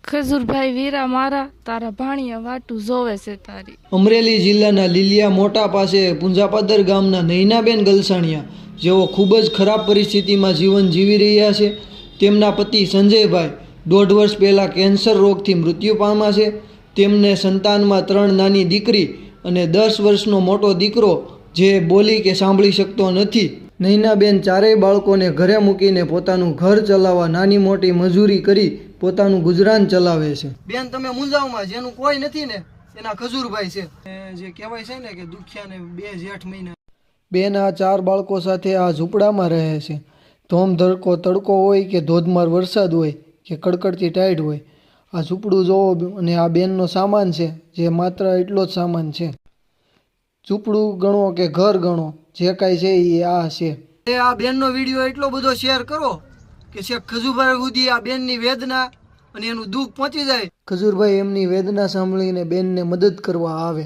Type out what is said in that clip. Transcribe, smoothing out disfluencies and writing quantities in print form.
ખજૂરભાઈ વીરા મારા તારા ભાણિયા વાટું જોવે છે તારી। અમરેલી જિલ્લાના લીલિયા મોટા પાસે પુંજાપાદર ગામના નૈનાબેન ગલસાણિયા જેઓ ખૂબ જ ખરાબ પરિસ્થિતિમાં જીવન જીવી રહ્યા છે। તેમના પતિ સંજયભાઈ 1.5 વર્ષ પહેલાં કેન્સર રોગથી મૃત્યુ પામ્યા છે। તેમને સંતાનમાં 3 નાની દીકરી અને 10 વર્ષનો મોટો દીકરો જે બોલી કે સાંભળી શકતો નથી। નૈનાબેન ચારેય બાળકોને ઘરે મૂકીને પોતાનું ઘર ચલાવવા નાની મોટી મજૂરી કરી પોતાનું ગુજરાન ચલાવે છે। બેન તમે મુંજાવમાં જેનું કોઈ નથી ને એના ખજૂરભાઈ છે, જે કહેવાય છે ને કે દુખિયાને 2 જેઠ મહિના। બેન આ 4 બાળકો સાથે આ ઝૂંપડામાં રહે છે। ધોમધડકો તડકો હોય કે ધોધમાર વરસાદ હોય કે કડકડતી ટાઈડ હોય, આ ઝૂંપડું જોવો અને આ બેનનો સામાન છે જે માત્ર એટલો જ સામાન છે। ઝૂંપડું ગણો કે ઘર ગણો, જે કાંઈ છે એ આ છે। આ બેનનો વિડીયો એટલો બધો શેર કરો કે શેખ ખજૂરભાઈ સુધી આ બેનની વેદના અને એનું દુઃખ પહોંચી જાય। ખજૂરભાઈ એમની વેદના સાંભળીને બેનને મદદ કરવા આવે।